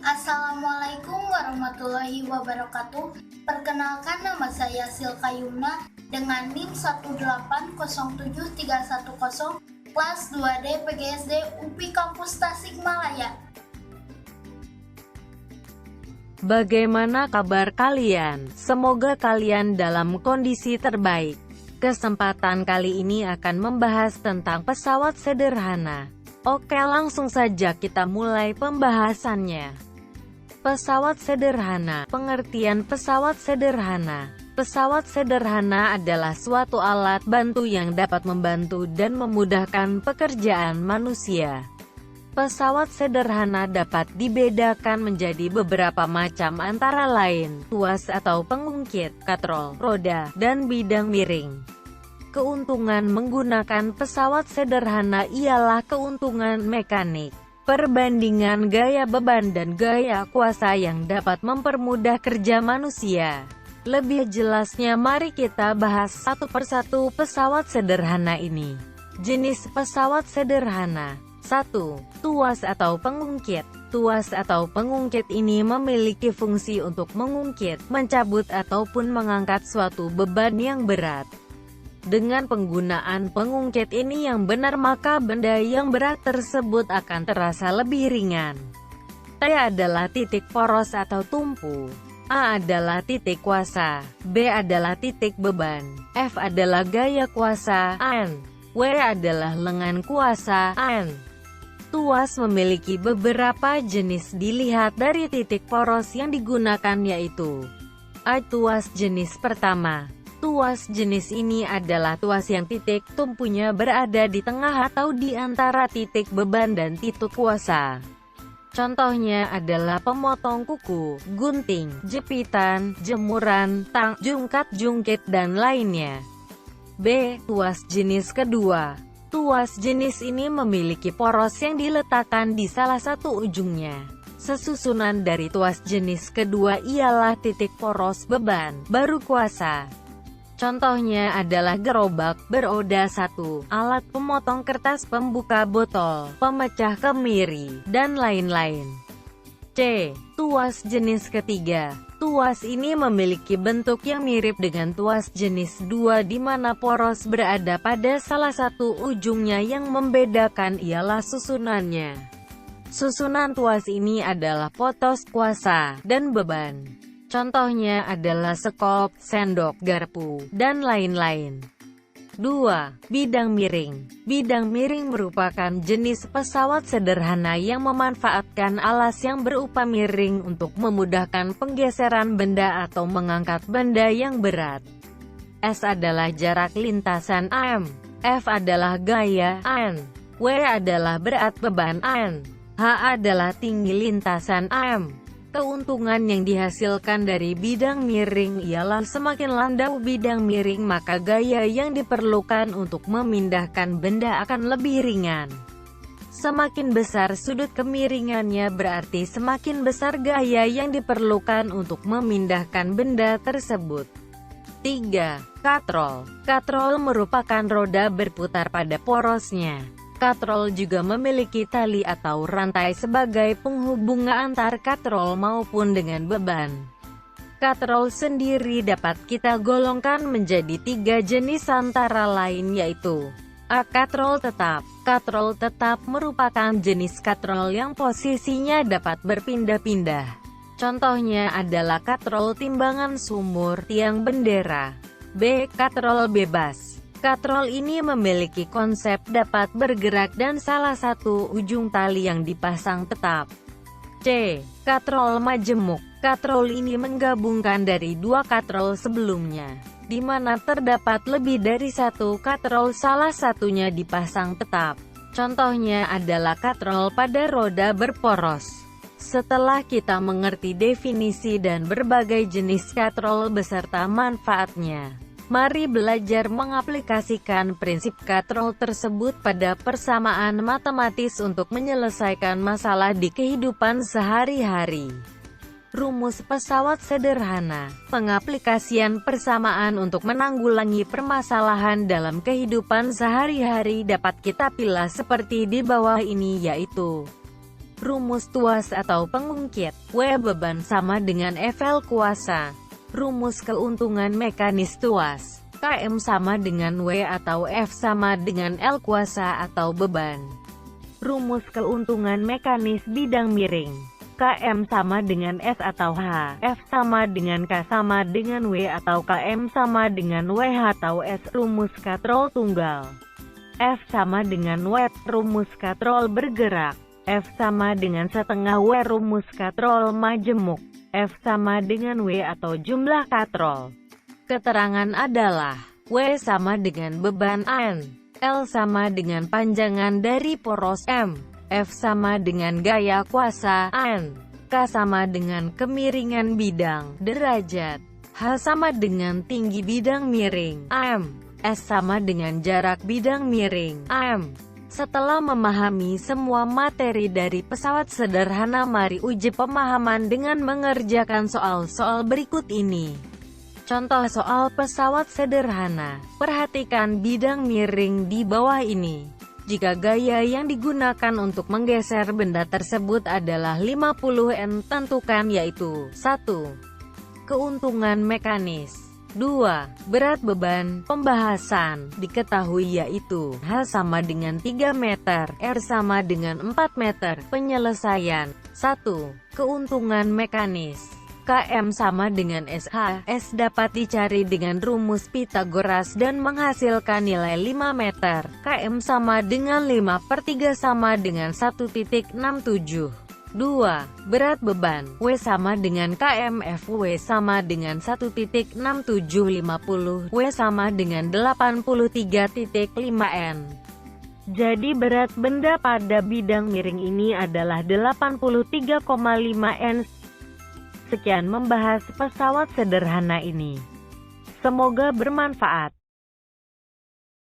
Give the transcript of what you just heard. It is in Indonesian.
Assalamualaikum warahmatullahi wabarakatuh. Perkenalkan, nama saya Silka Yumna dengan NIM 1807310 kelas 2D PGSD UPI Kampus Tasikmalaya. Bagaimana kabar kalian? Semoga kalian dalam kondisi terbaik. Kesempatan kali ini akan membahas tentang pesawat sederhana. Oke, langsung saja kita mulai pembahasannya. Pesawat sederhana. Pengertian pesawat sederhana. Pesawat sederhana adalah suatu alat bantu yang dapat membantu dan memudahkan pekerjaan manusia. Pesawat sederhana dapat dibedakan menjadi beberapa macam antara lain, tuas atau pengungkit, katrol, roda, dan bidang miring. Keuntungan menggunakan pesawat sederhana ialah keuntungan mekanik, perbandingan gaya beban dan gaya kuasa yang dapat mempermudah kerja manusia. Lebih jelasnya mari kita bahas satu persatu pesawat sederhana ini. Jenis pesawat sederhana. 1. Tuas atau pengungkit. Tuas atau pengungkit ini memiliki fungsi untuk mengungkit, mencabut ataupun mengangkat suatu beban yang berat. Dengan penggunaan pengungkit ini yang benar maka benda yang berat tersebut akan terasa lebih ringan. T adalah titik poros atau tumpu. A adalah titik kuasa. B adalah titik beban. F adalah gaya kuasa. N. W adalah lengan kuasa. N. Tuas memiliki beberapa jenis dilihat dari titik poros yang digunakan yaitu A. Tuas jenis pertama. Tuas jenis ini adalah tuas yang titik tumpunya berada di tengah atau di antara titik beban dan titik kuasa. Contohnya adalah pemotong kuku, gunting, jepitan, jemuran, tang, jungkat, jungkit, dan lainnya. B. Tuas jenis kedua. Tuas jenis ini memiliki poros yang diletakkan di salah satu ujungnya. Sesusunan dari tuas jenis kedua ialah titik poros beban, baru kuasa. Contohnya adalah gerobak beroda 1, alat pemotong kertas, pembuka botol, pemecah kemiri, dan lain-lain. C. Tuas jenis ketiga. Tuas ini memiliki bentuk yang mirip dengan tuas jenis 2 di mana poros berada pada salah satu ujungnya, yang membedakan ialah susunannya. Susunan tuas ini adalah potos, kuasa, dan beban. Contohnya adalah sekop, sendok, garpu, dan lain-lain. 2. Bidang miring. Bidang miring merupakan jenis pesawat sederhana yang memanfaatkan alas yang berupa miring untuk memudahkan penggeseran benda atau mengangkat benda yang berat. S adalah jarak lintasan AM. F adalah gaya N. W adalah berat beban N. H adalah tinggi lintasan AM. Keuntungan yang dihasilkan dari bidang miring ialah semakin landau bidang miring maka gaya yang diperlukan untuk memindahkan benda akan lebih ringan. Semakin besar sudut kemiringannya berarti semakin besar gaya yang diperlukan untuk memindahkan benda tersebut. 3. Katrol. Katrol merupakan roda berputar pada porosnya. Katrol juga memiliki tali atau rantai sebagai penghubung antar katrol maupun dengan beban. Katrol sendiri dapat kita golongkan menjadi 3 jenis antara lain yaitu A. Katrol tetap. Katrol tetap merupakan jenis katrol yang posisinya dapat berpindah-pindah. Contohnya adalah katrol timbangan sumur, tiang bendera. B. Katrol bebas. Katrol ini memiliki konsep dapat bergerak dan salah satu ujung tali yang dipasang tetap. C. Katrol majemuk. Katrol ini menggabungkan dari 2 katrol sebelumnya, di mana terdapat lebih dari 1 katrol, salah satunya dipasang tetap. Contohnya adalah katrol pada roda berporos. Setelah kita mengerti definisi dan berbagai jenis katrol beserta manfaatnya, mari belajar mengaplikasikan prinsip katrol tersebut pada persamaan matematis untuk menyelesaikan masalah di kehidupan sehari-hari. Rumus pesawat sederhana. Pengaplikasian persamaan untuk menanggulangi permasalahan dalam kehidupan sehari-hari dapat kita pilih seperti di bawah ini yaitu Rumus tuas atau pengungkit. W beban sama dengan FL kuasa. Rumus keuntungan mekanis tuas. KM sama dengan W atau F sama dengan L kuasa atau beban. Rumus keuntungan mekanis bidang miring. KM sama dengan S atau H. F sama dengan K sama dengan W atau KM sama dengan WH atau S. Rumus katrol tunggal. F sama dengan W. Rumus katrol bergerak. F sama dengan setengah W. Rumus katrol majemuk. F sama dengan W atau jumlah katrol. Keterangan adalah W sama dengan beban N, L sama dengan panjangan dari poros M, F sama dengan gaya kuasa N, K sama dengan kemiringan bidang derajat, H sama dengan tinggi bidang miring M, S sama dengan jarak bidang miring M. Setelah memahami semua materi dari pesawat sederhana, mari uji pemahaman dengan mengerjakan soal-soal berikut ini. Contoh soal pesawat sederhana. Perhatikan bidang miring di bawah ini. Jika gaya yang digunakan untuk menggeser benda tersebut adalah 50 N, tentukan yaitu 1. Keuntungan mekanis. 2. Berat beban. Pembahasan diketahui yaitu H sama dengan 3 meter, R sama dengan 4 meter. Penyelesaian. 1. Keuntungan mekanis. KM sama dengan SH. S dapat dicari dengan rumus Pythagoras dan menghasilkan nilai 5 meter. KM sama dengan 5/3 sama dengan 1,67. 2. Berat beban. W sama dengan KM. F. W sama dengan 1,6750. W sama dengan 83,5 N. Jadi berat benda pada bidang miring ini adalah 83,5 N. Sekian membahas pesawat sederhana ini. Semoga bermanfaat.